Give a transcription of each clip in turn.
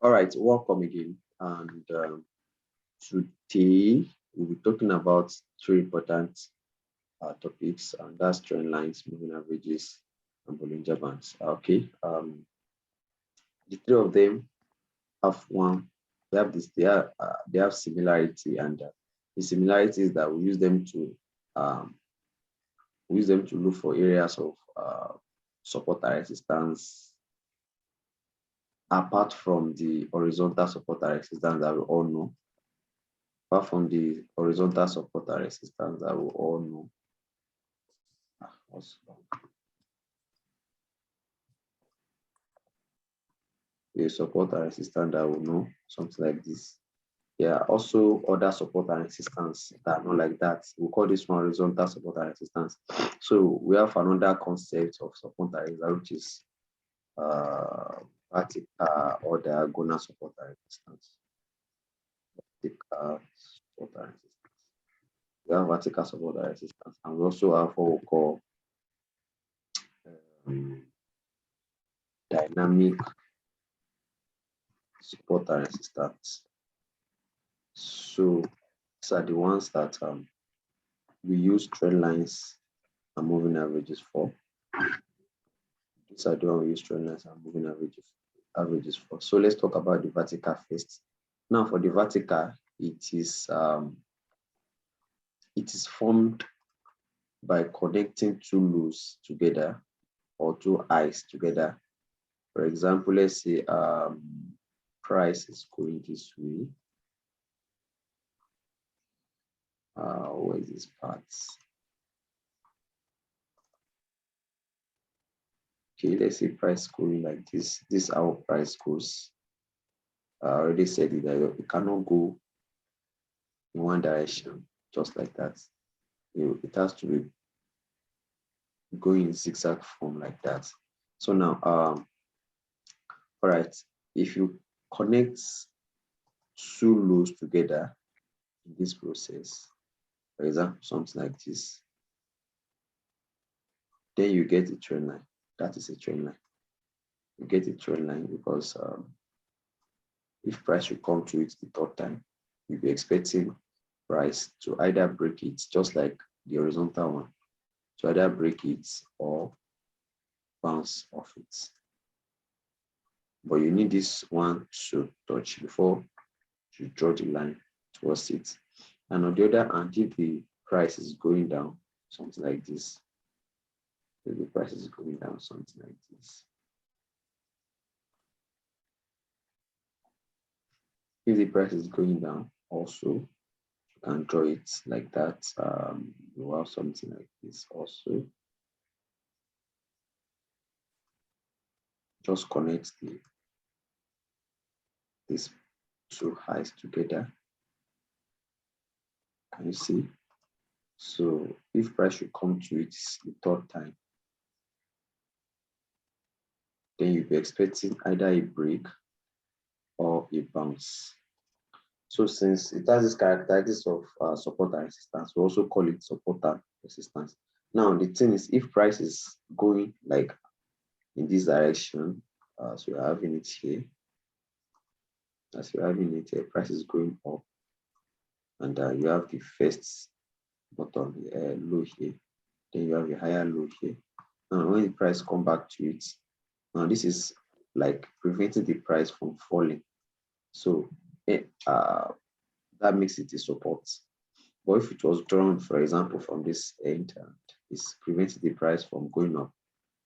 All right, welcome again. And today we'll be talking about three important topics, and that's trend lines, moving averages, and Bollinger bands. Okay, the three of them have one. They have this. They have similarity, and the similarity is that um, we use them to look for areas of support and resistance apart from the horizontal support and resistance that we all know. Apart from the horizontal support and resistance that we all know. The support and resistance that we know, something like this. There are also other support and resistance that are not like that. We call this one horizontal support and resistance. So we have another concept of support and resistance, which is vertical or diagonal support and resistance. Vertical support and resistance. We have vertical support and resistance, and we also have what we call dynamic support and resistance. So these are the ones that we use trend lines and moving averages for. These are the ones we use trend lines and moving averages for. So let's talk about the vertical first. Now for the vertical, it is formed by connecting two lows together or two highs together. For example, let's say price is going this way. Where is this part? Okay, let's say price going like this. This is how price goes. I already said it, that it cannot go in one direction just like that. It has to be going in zigzag form like that. So now, all right, if you connect two lows together in this process, for example, something like this, then you get a trend line. That is a trend line. You get a trend line because if price will come to it the third time, you'll be expecting price to either break it, just like the horizontal one, to either break it or bounce off it. But you need this one to touch before you draw the line towards it. And on the other hand, if the price is going down, something like this, if the price is going down, something like this. If the price is going down, also, you can draw it like that. You have something like this also. Just connect these two highs together. Can you see? So if price should come to it the third time, then you'll be expecting either a break or a bounce. So since it has this characteristics of support and resistance, we also call it support and resistance. Now the thing is, if price is going like in this direction, as we're having it here, price is going up, and you have the first bottom low here, then you have a higher low here. Now when the price come back to it, now this is like preventing the price from falling. So that makes it a support. But if it was drawn, for example, from this end and it's preventing the price from going up,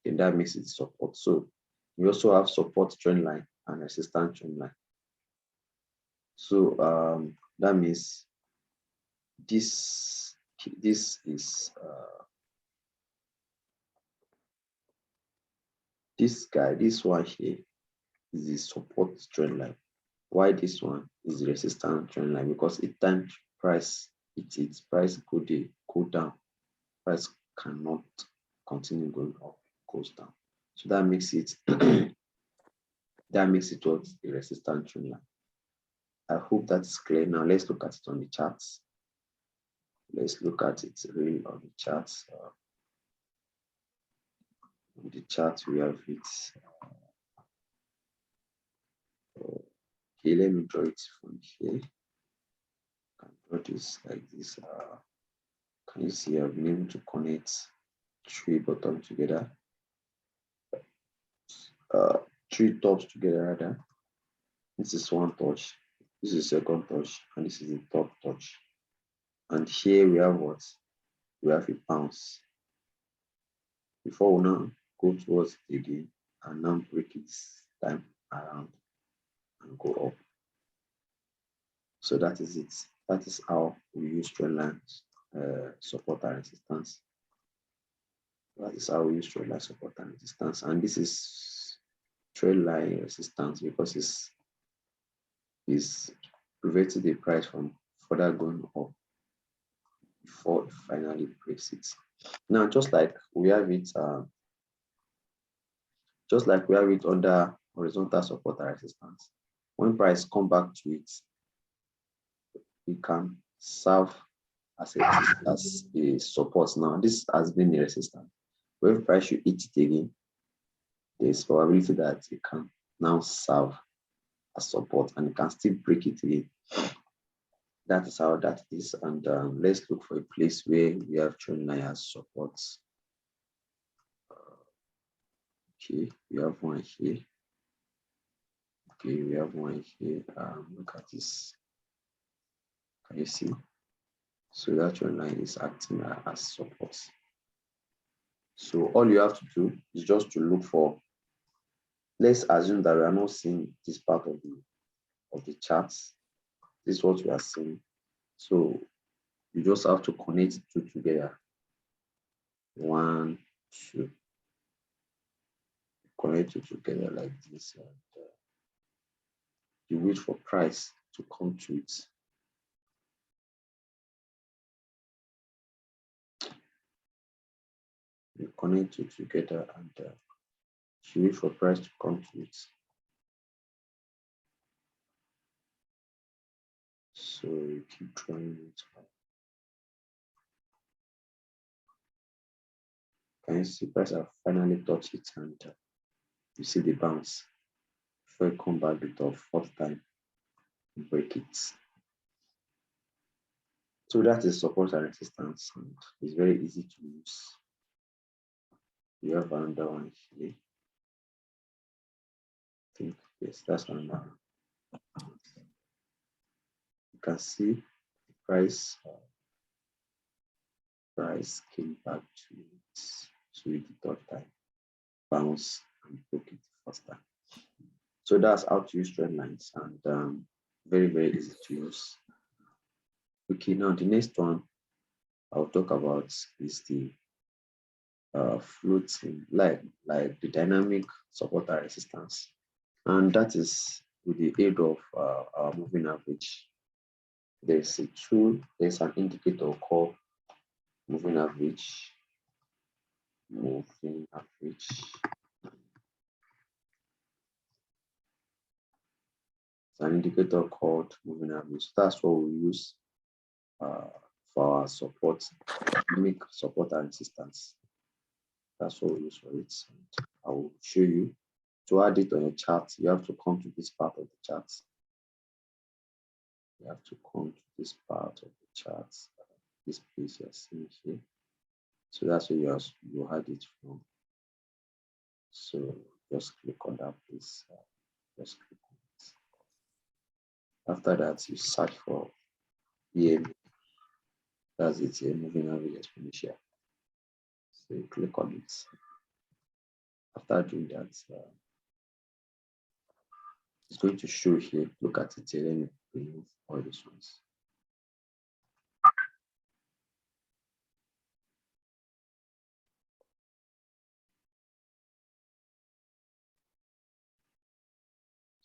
then that makes it support. So we also have support trend line and resistance trend line. So that means this is this one here is the support trend line. Why this one is the resistance trend line? Because each time price price go down, price cannot continue going up, goes down. So that makes it what the resistance trend line. I hope that's clear. Now let's look at it on the charts. Let's look at it really on the charts. On the chart we have it. Okay, let me draw it from here. I can draw this like this. Can you see I've been able to connect three bottoms together, three tops together rather. This is one touch, this is second touch, and this is the top touch. And here we have what? We have a bounce. Before we now go towards it again and now break it time around and go up. So that is it. That is how we use trend lines support and resistance. That is how we use trend line support and resistance. And this is trend line resistance because it's preventing the price from further going up before it finally breaks it. Now, just like we have it under horizontal support and resistance, when price come back to it, it can serve as a support. Now, this has been a resistance. When price should hit it again, there's probability that it can now serve as support and it can still break it again. That is how that is. And let's look for a place where we have trend line as support. Okay, we have one here. Okay, we have one here. Look at this. Can you see? So that trend line is acting as support. So all you have to do is just to look for. Let's assume that we are not seeing this part of the charts. This is what we are seeing. So you just have to connect two together. 1, 2. Connect it together like this. And you wait for price to come to it. You connect it together and you wait for price to come to it. So you keep drawing it. Can you see price have finally touched it and you see the bounce. Before you come back with the fourth time, break it. So that is support and resistance, and it's very easy to use. You have another one here. I think yes, that's another one. You can see the price came back to it the third time, bounce and broke it the first time. So that's how to use trend lines, and very, very easy to use. Okay, now the next one I'll talk about is the floating, like the dynamic support and resistance, and that is with the aid of our moving average. There's a tool, there's an indicator called moving average. Moving average. It's an indicator called moving average. That's what we use for our support, dynamic support and resistance. That's what we use for it. And I will show you. To add it on your chart, you have to come to this part of the chart. You have to come to this part of the chart, this place you're seeing here. So that's where you had it from. So just click on that place. Just click on it. After that, you search for EMA. That's it here, moving average exponential. So you click on it. After doing that, it's going to show here. Look at it here. Let me remove all these ones.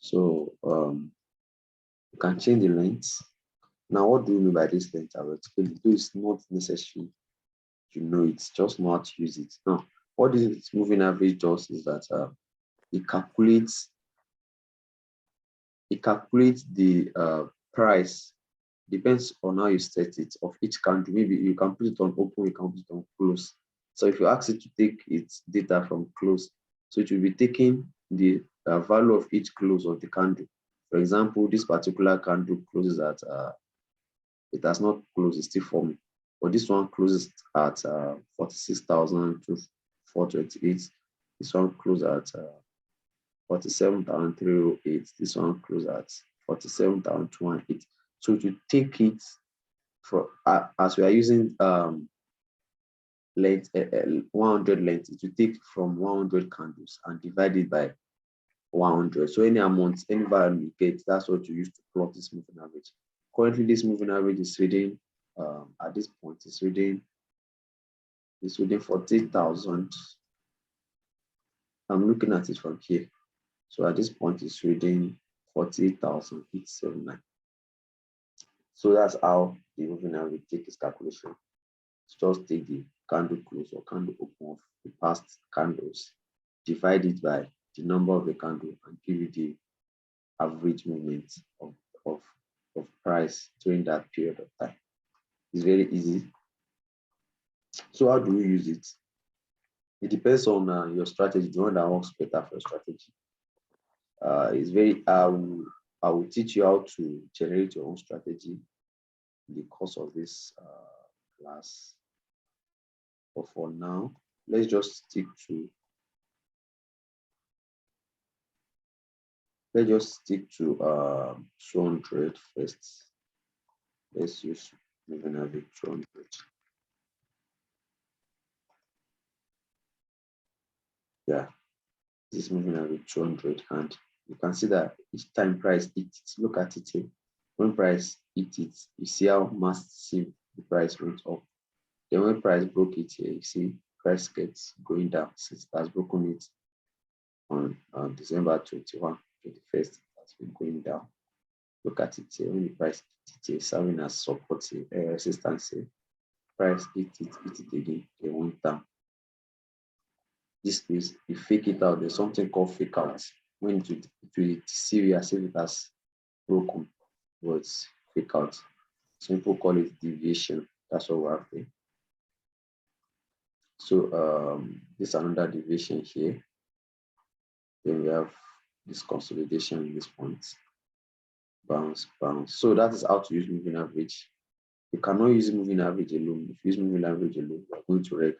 So you can change the length. Now, what do you mean by this length? I will explain it. Though it's not necessary you know it, just know how to use it. Now, what this moving average does is that it calculates the price, depends on how you set it, of each candle. Maybe you can put it on open, you can put it on close. So if you ask it to take its data from close, so it will be taking the value of each close of the candle For example, this particular candle closes at, it has not closed, it's still forming. But this one closes at 46,428. This one closes at 47,308. This one closes at 47,208. So to take it for as we are using length 100 length, it will take from 100 candles and divide it by 100. So any amount, any value you get, that's what you use to plot this moving average. Currently, this moving average is reading at this point, it's reading 40,000. I'm looking at it from here. So at this point, it's reading 48,879. So that's how the moving average take its calculation. Just take the candle close or candle open of the past candles, divide it by the number of the candle, and give you the average movement of price during that period of time. It's very easy. So how do we use it? It depends on your strategy, the one that works better for your strategy. It's very, I will teach you how to generate your own strategy in the course of this class. But for now, let's just stick to 200 first. Let's use moving average 200. Yeah, this is moving average 200, and you can see that each time price hits it, look at it here. When price hits it, you see how massive the price went up. Then when price broke it here, you see price gets going down since it has broken it on December 21, 21st. It has been going down. Look at it here. When the price hit it, serving as support here, resistance here. Price hit it again, they went down. This is, you fake it out. There's something called fake out. When it will deceive you as if it has broken, but it's fake out. Some people call it deviation. That's what we have there. So this is another deviation here. Then we have this consolidation in this point. Bounce, bounce. So that is how to use moving average. You cannot use moving average alone. If you use moving average alone, you are going to wreck.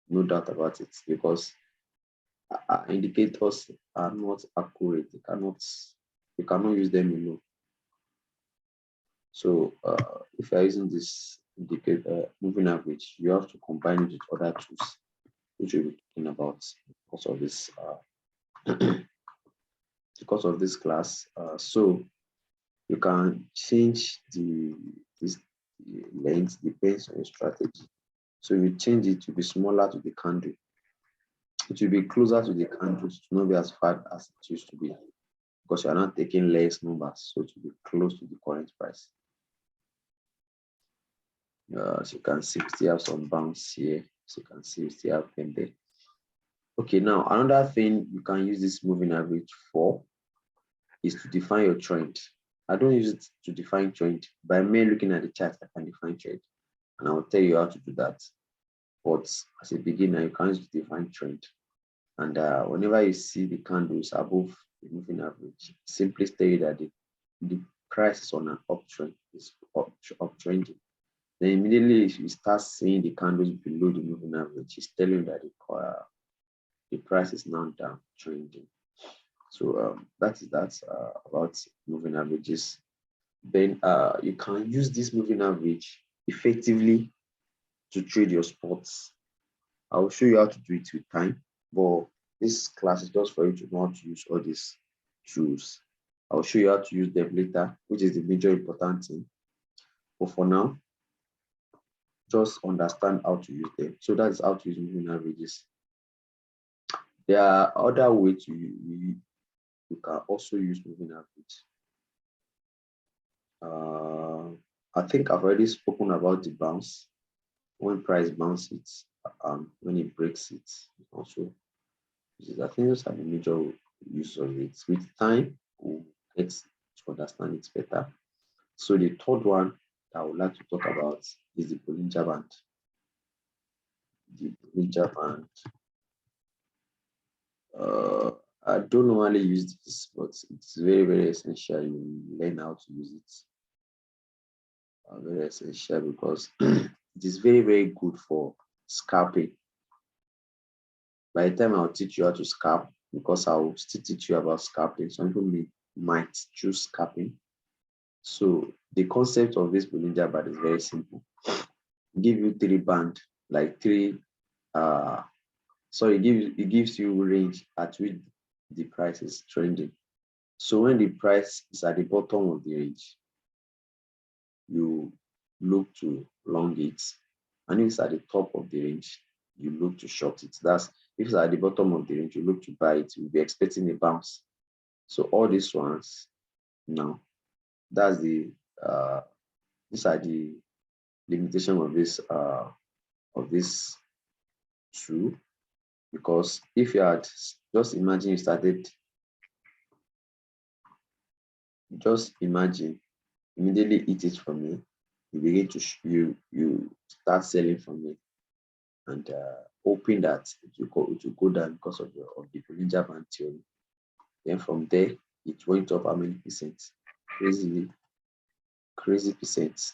No doubt about it, because indicators are not accurate. You cannot use them alone. So if you're using this indicator moving average, you have to combine it with other tools, which we'll be talking about because of this class. So you can change this length depends on your strategy. So if you change it to be smaller to the candle, it will be closer to the candles, to not be as far as it used to be, because you are not taking less numbers, so to be close to the current price. As you can see, we still have some bounce here. So you can see we still have them there. Okay, now another thing you can use this moving average for is to define your trend. I don't use it to define trend. By me looking at the chart, I can define trend, and I will tell you how to do that. But as a beginner, you can use it to define trend. And whenever you see the candles above the moving average, simply state that the price is on an uptrend, is uptrending. Then immediately, if you start seeing the candles below the moving average, it's telling you that the price is now downtrending. So that's about moving averages. Then you can use this moving average effectively to trade your spots. I will show you how to do it with time, but this class is just for you to know how to use all these tools. I'll show you how to use them later, which is the major important thing. But for now, just understand how to use them. So that's how to use moving averages. There are other ways you can also use moving average. I think I've already spoken about the bounce. When price bounces, when it breaks it, also. I think those are the major use of it. With time, we'll get to understand it better. So the third one that I would like to talk about is the Bollinger Band. The Bollinger Band. I don't normally use this, but it's very, very essential. You learn how to use it. Very essential because it is very, very good for scalping. By the time I'll teach you how to scalp, because I'll still teach you about scalping, some people might choose scalping. So the concept of this Bollinger Band is very simple. Give you three band, like three, it gives you range at which the price is trending. So when the price is at the bottom of the range, you look to long it, and if it's at the top of the range, you look to short it. That's if it's at the bottom of the range, you look to buy it. You'll be expecting a bounce. So all these ones now, that's the these are the limitation of this tool. Because if you had just imagine you started, just imagine immediately eat it from me, you begin to you start selling from me, and hoping that it will go down because of the Bollinger Band theory. Then from there, it went up how many percent? Crazy percent.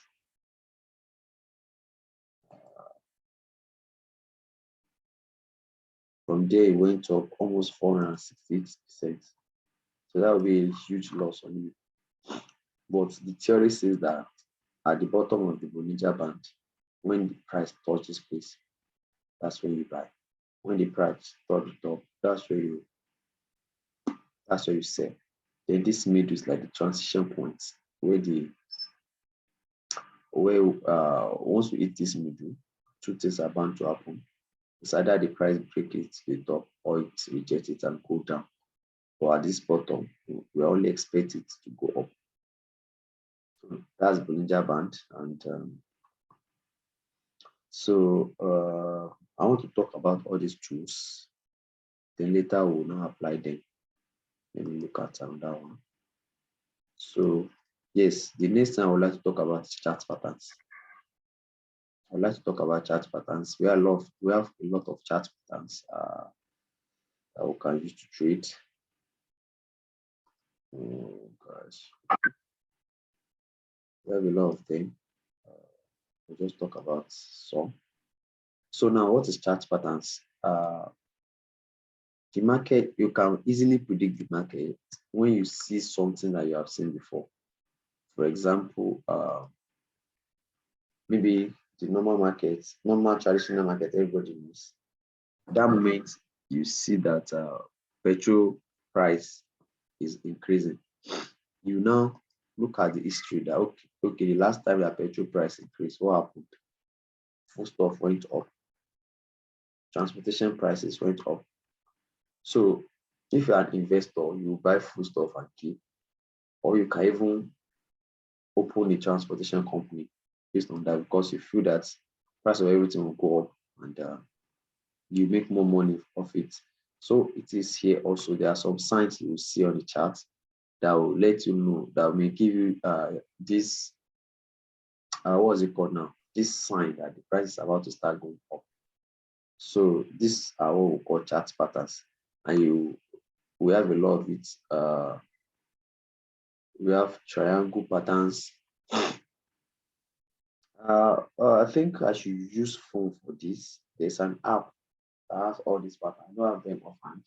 From there, it went up almost 468%. So that would be a huge loss on you. But the theory says that at the bottom of the Bollinger Band, when the price touches place, that's when you buy. When the price touches the top, that's where you sell. Then this middle is like the transition point where once we hit this middle, two things are bound to happen. It's either the price break it to the top or it reject it and go down. But at this bottom, we only expect it to go up. So that's Bollinger Band. And I want to talk about all these tools. Then later we'll now apply them. Let me look at another one. So yes, the next time I would like to talk about chart patterns. I would like to talk about chart patterns. We have a lot of chart patterns that we can use to trade. Oh gosh, we have a lot of them. We'll just talk about some. So now, what is chart patterns? The market, you can easily predict the market when you see something that you have seen before. For example, maybe the normal traditional market, everybody knows. That moment you see that petrol price is increasing, you now look at the history that okay, the last time that petrol price increased, what happened? Food stuff went up, transportation prices went up. So if you're an investor, you buy food stuff and keep, or you can even open a transportation company based on that, because you feel that price of everything will go up and you make more money of it. So it is here also. There are some signs you will see on the chart that will let you know, that may give you this what is it called now? This sign that the price is about to start going up. So these are what we call chart patterns, and we have a lot of it. We have triangle patterns. I think I should use phone for this. There's an app that has all these patterns. I don't have them offhand.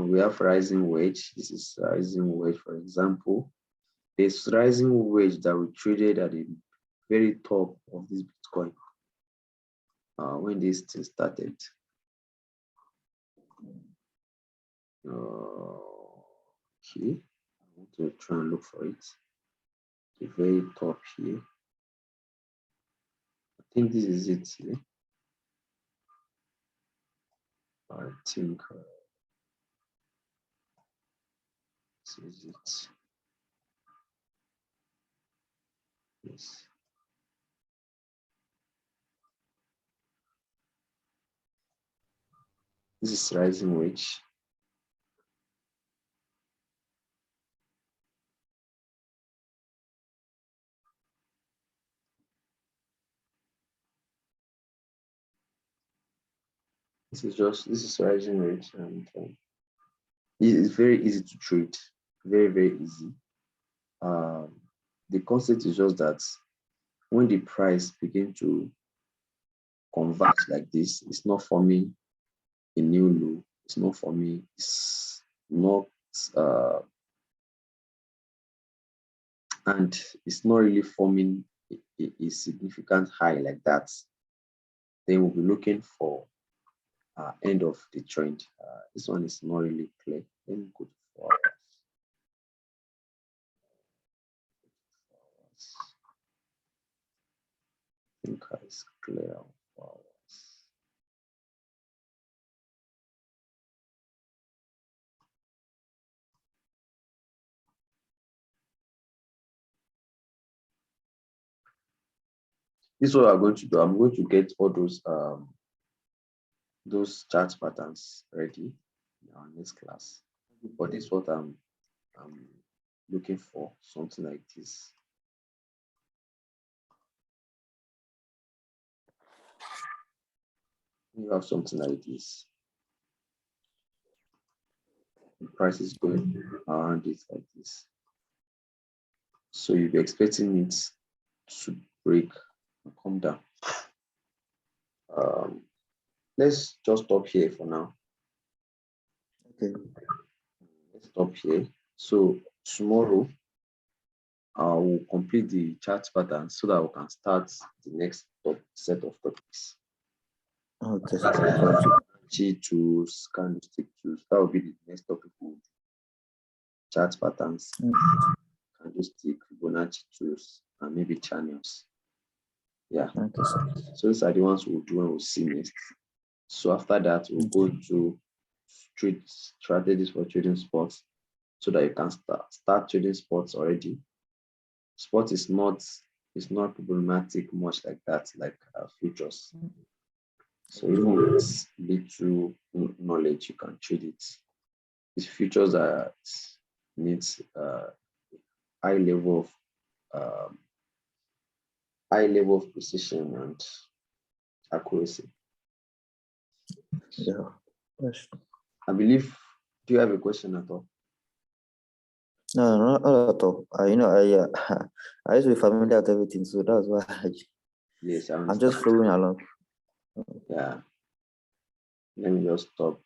We have rising wedge. This is rising wedge, for example. There's rising wedge that we traded at the very top of this Bitcoin when this thing started. Okay, I want to try and look for it. The very top here. I think this is it here. I think this is it. Yes. This is rising wedge. This is rising rate, and it's very easy to trade. Very, very easy. Um, the concept is just that when the price begin to converge like this, it's not forming a new low. It's not forming. It's not, uh, and it's not really forming a significant high like that. Then we'll be looking for end of the trend. This one is not really clear. Let me go to 4 hours. I think it's clear on 4 hours. This is what I'm going to do. I'm going to get all those chart patterns ready in our next class. But this is what I'm looking for, something like this. You have something like this. The price is going around it like this. So you'll be expecting it to break and come down. Let's just stop here for now. Okay. Let's stop here. So tomorrow I will complete the chart pattern so that we can start the next set of topics. Okay. G tools, candlestick tools. That will be the next topic. Chart patterns, candlestick, Fibonacci tools, and maybe channels. Yeah. Okay, sir. So these are the ones we'll do and we'll see next. So after that, we'll go to strategies for trading sports so that you can start trading sports already. Sport is not problematic much like that, like futures. So even with little knowledge, you can trade it. These futures are needs high level of precision and accuracy. Yeah. Yes. I believe. Do you have a question at all? No, not at all. I used to be familiar with everything, so that's why Yes, I'm just following along. Yeah. Let me just stop.